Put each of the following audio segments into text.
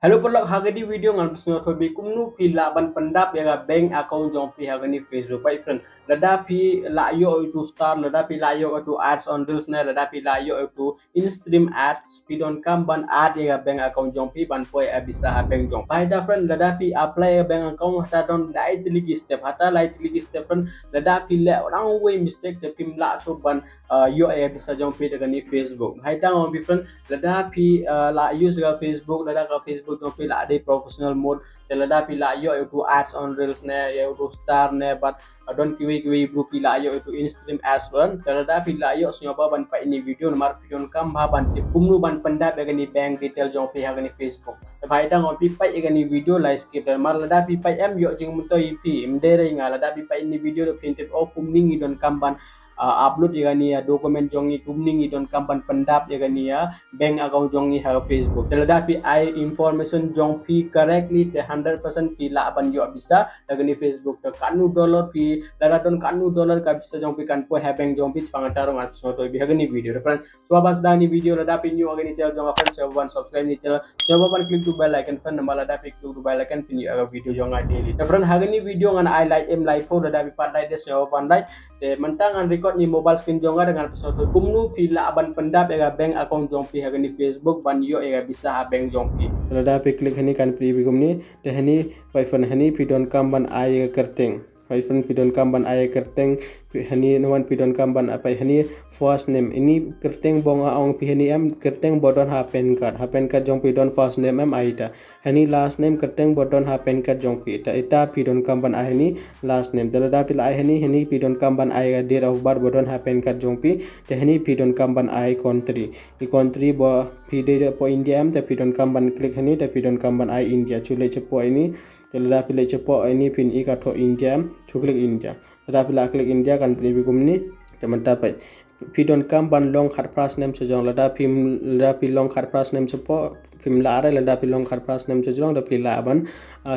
Hello pelak harga di video ngan pesno tobi kumnu pi laban pendap ya bank account jong pi harga ni Facebook my friend lada pi la yo itu star lada pi la yo itu ads on reels na lada pi la yo itu in stream ads pi don kam ban ad ya bank account jong pi ban poi bisa ha bank jong pai da friend lada pi apply ya bank account hata don light ligi step hata light ligi step friend lada pi le orang way mistake te pim la so ban yo ya bisa jong pi dengan ni Facebook hai da on bi friend lada pi la use ga Facebook lada ka Facebook तो फिर आधे professional mode तेलदा पिला यो itu ads on reels ne ya itu star ne but don kiwi bro pila yo itu in stream ads ban telada pila yo snyoba ban pa ini video mar pion kam ba ban tip kumnu ban panda be gani bank detail jong fi ha gani Facebook bhai dang on pi pa gani video live skip dan mar lada pi pa em yo jing mun to ip mdere ngala da pi pa ini video do pintip o kumning don kam ban upload ya gani ya dokumen jongi kumning don kampan pendap ya gani ya bank account jongi ha Facebook telada pi I information jong pi correctly te 100% pi la ban yo bisa ya gani Facebook to kanu dollar pi lada don kanu dollar ka bisa jong pi kan po ha bank jong pi pangataro ngat so to bi ha gani video reference so abas da ni video lada pi new gani channel jong apan so ban subscribe ni channel so ban click to bell icon fan mala da pi click to bell icon pin ya video jong daily reference ha gani video ngan I like em like for lada pi pandai des so ban like te mentangan record ni mobile screen jonga dengan pesawat kumnu pila aban pendap ya bank account jongpi ha ni Facebook ban yo ya bisa ha bank jongpi lada pe klik hani kan pri bi kumni te hani wifi hani pidon kam ban ai kerteng wifi pidon kam ban ai kerteng hani nawan pidon kam ban apa hani first name ini kerteng bonga ong pi hani em kerteng bodon ha pen card jong pidon first name em aita hani last name kerteng bodon ha pen card jongpi ta ita pidon kam ban ai hani last name dalada pila ai hani pidon kam ban ai date of birth bodon ha pen card jongpi te hani pidon kam ban ai country i country bo pide po India em te pidon kam ban klik hani te pidon kam ban ai India chule chepo ini dalada pila chepo ini pin i ka tho India chuklik India dalada pila klik India kan pri bi kumni teman dapat pidon kam ban long khat pras name sejong lada pi long khat pras name chepo pim la ara lada pi long khat pras name sejong da pila ban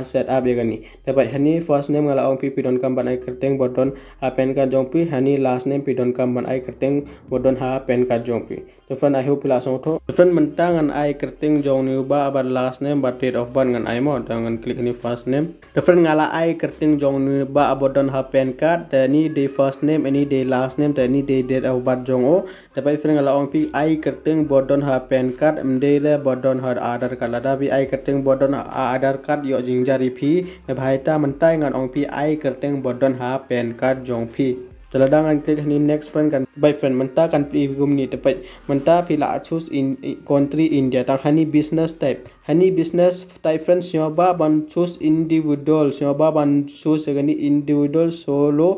set up ya gani dapat hani first name ngala ong pi pidon kam ban ai kerteng bodon ha pen card jong pi hani last name pidon kam ban ai kerteng bodon ha pen card jong pi to friend I hope pila song tho friend mentangan ai kerteng jong ni ba abar last name but date of birth ngan ai mo dengan klik ni first name to friend ngala ai kerteng jong ni ba bodon ha pen card da ni de first name ani de last name da ni de date of birth jong o dapat friend ngala ong pi ai kerteng bodon ha pen card mde bodon ha aadhar card lada pi ai kerteng bodon aadhar card yo jari phi bhai ta mentai ngan ong pi ai kerteng bodon ha pen card jong phi taladangan klik ni next friend kan by friend menta kan pi gumni tepat menta pi la choose in country India tang hani business type friend sioba ban choose individual sioba ban choose gani individual solo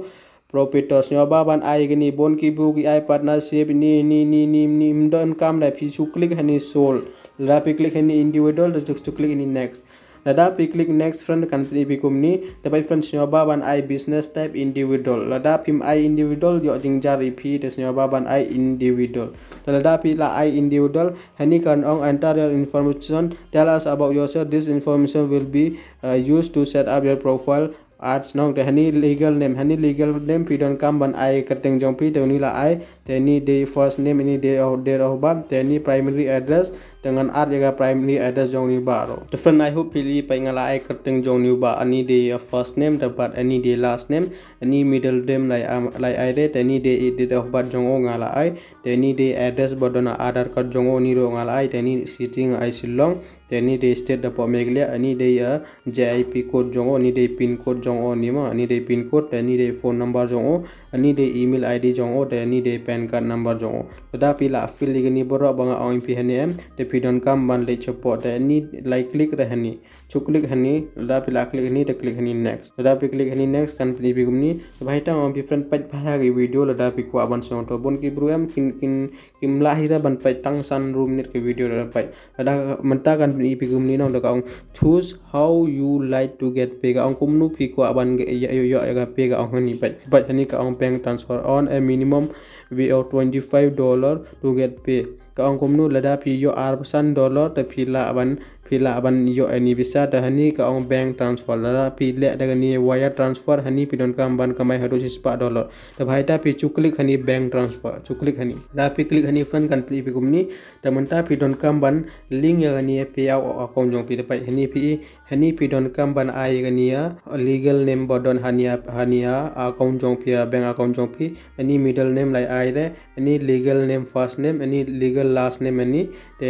proprietor sioba ban ai gani bon ki bu ki ai partnership ni don kam la phi chu klik hani sol la pi klik hani individual to click ni next lada pi klik next friend kan pi kumni dapat friend sioba ban I business type individual lada pim I individual yo jingjari pi de sioba ban I individual lada pi la I individual hani kan ong enter your information tell us about yourself this information will be used to set up your profile ads nong te hani legal name pi don kam ban I kerteng jong pi te ni la I te ni de first name ini de date of birth te ni primary address dengan art jaga primary address jong ni baro different I hope pilih pa ngala ai kerteng jong ni ba ani de first name dapat ani de last name ani middle name lai ai de ani de date of birth jong o ngala ai te ni de address bodona aadhar card jong o ni ro ngala ai te ni sitting ai silong te ni de state dapat meglia ani de JIP code jong o ni de pin code jong o ni ma ani de pin code te ni de phone number jong o ani de email ID jong o te ni de pan card number jong o tetapi la fill ni borok banga ong pi hani em te pidon kam ban le chepo te ni like click rahani chuklik hani la pila klik ni te klik hani next la pi klik hani next kan pi gumni bhai ta ong pi friend paj bhaya gi video la pi ko aban song to bon ki bru em kin lahira ban paj tang san room net ke video la paj ada menta kan pi gumni nong da ong choose how you like to get paid ong kumnu pi ko aban yo ga pay ga ong ni paj hani ka ong bank transfer on a minimum we of $25 to get pay ka ong kumnu lada pi yo $1 te pi la aban pila ban yo ani bisa da hani ka ong bank transfer la pi le da ni wire transfer hani pi don kam ban kamai hadu $6 da bhai ta pi chu click hani bank transfer chu click hani da pi click hani fan kan pi kumni da manta pi don kam ban link ya ni pi au account jong pi da pai hani pi don kam ban ai ga ni ya legal name bodon hania account jong pi bank account jong pi any middle name lai ai re any legal name first name any legal last name any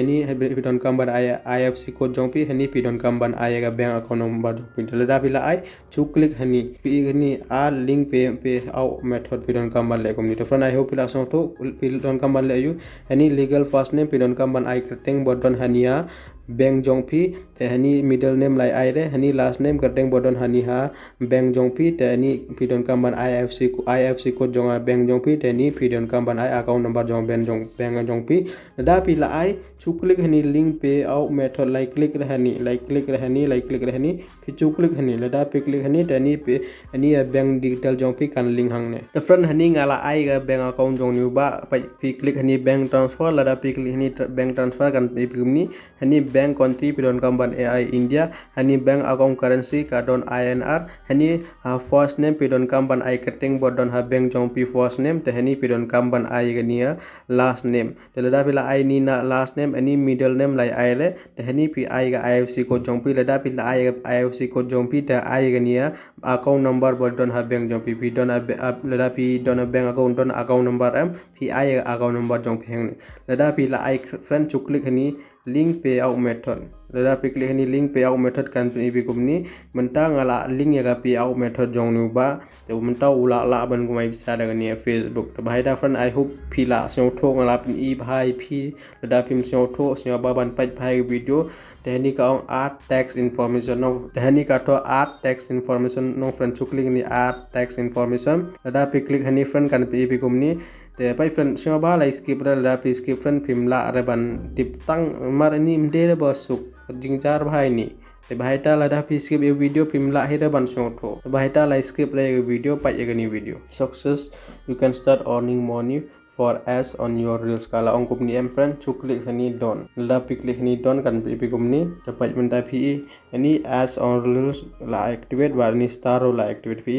any pi don kam ban IFC code jong pi hani pi don kam ban ai ga bank account number jong pi da pi la ai chu click hani pi hani a link pe au method pi don kam ban le komni to friend I hope ila so to pi don kam ban le you any legal first name pi don kam ban ai teng bodon hania bank jong pi te hani middle name lai ai re hani last name kateng bodon hani ha bank jong pi te hani pi don kam ban IFC code jong bank jong pi te ni pi don kam ban ai account number jong bank jong pi da pi la ai chu click hani link pe au method like click रहनी फिर chu click hani la da pe click hani te ni pe ani bank digital jong pi kan link hang ne the friend hani ngala ai ga bank account jong ni ba pa pi click hani bank transfer la da pi click hani bank transfer kan pi ni hani bank konti pi don kam ban AI India hani bank account currency ka don INR hani first name pi don kam ban ai keteng bodon ha bank jong pi first name te hani pi don kam ban ai ga nia last name te la da pi la ai ni na last name ani middle name lai ai re te hani pi ai ga IFC code jong pi la da pi la ai ga IFC code jong pi te ai ga nia account number bodon ha bank jong pi don la da pi don bank account number am pi ai ga account number jong pi hang la da pi la ai friend chu click hani link payout method la pi click hani link payout method kan pi kumni menta ngala link ya ga payout method jong nu ba te menta ula la ban gumai bisa daga ni Facebook to bahai da friend I hope pila so tho ngala pin i bhai phi la da pim so tho so ba ban pai bhai video tehni ka art text information no tehni ka to art text information no friend chu click ni art text information la da pi click hani friend kan pi kumni te pai friend so ba la skip la pi skip friend pim la re ban tip tang mar ni mde re ba suk jingjar bhai ni te bahai ta la da pi skip e video pim la he re ban so tho bahai ta la skip re video pai e ni video success you can start earning money for ads on your reels kala ong kupni em friend chu click hani don la pi click hani don kan pi kumni te pai men ta pi any ads on reels la activate war ni star la activate pi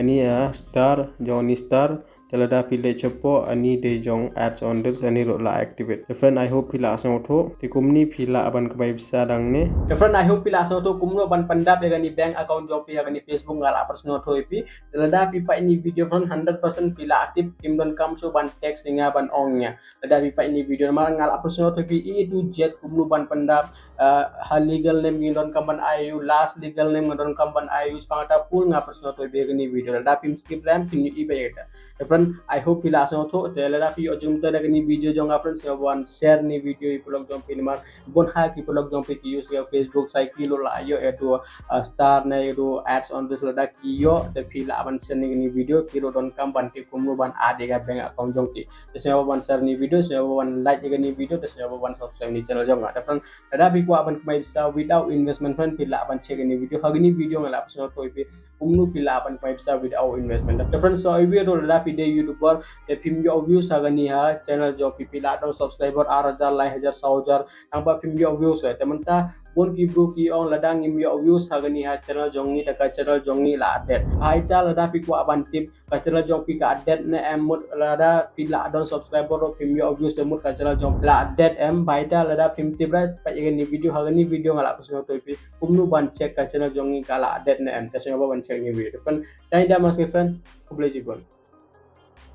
any star joni star telada pile chepo ani de jong ads on this ani ro la activate the friend I hope pila so tho ti kumni pila aban ka bai bisa dang ne the friend I hope pila so tho kumno ban pandap ya gani bank account job ya gani Facebook ngala personal tho ipi telada pi pa ini video friend 100% pila aktif tim don kam so ban text singa ban ongnya telada pi pa ini video mar ngala personal tho pi e to jet kumno ban pandap ha legal name ni don kam ban ayu last legal name don kam ban ayu spangata full nga personal tho be gani video telada pim skip ram pin i ba eta friend I hope pila so tho telada pi ojum ta daga ni video jonga friend se wan share ni video i blog jom pin mar bon ha ki blog jom pi use ya Facebook sai kilo la yo eto star na yo ads on this lada ki yo te pila ban share ni video kilo don kam ban ki kumno ban ade ga bank account jom ki te se wan share ni video se wan like ga ni video te se wan subscribe ni channel jonga ta friend tada pi ko ban mai bisa without investment friend pila ban check ni video hagni video ngala personal to pi kumnu pila ban mai bisa without investment ta friend so i video la pi de youtuber te film yo views agani ha channel jo pipila do subscriber 8000 like 1000 ang ba film yo views te menta bon ki bro ki on ladang im yo views agani ha channel jongni ta ka channel jongni la update hai ta lada pi ko aban tip ka channel jong pi ka update ne em mut lada pila don subscriber ro film yo views te mut ka channel jong la update em bai ta lada film tip ra pa agani video hagani video ngala ko to pi kumnu ban check ka channel jongni ka la update ne em ta se ban check ni video fan dai da mas friend ko boleh jibon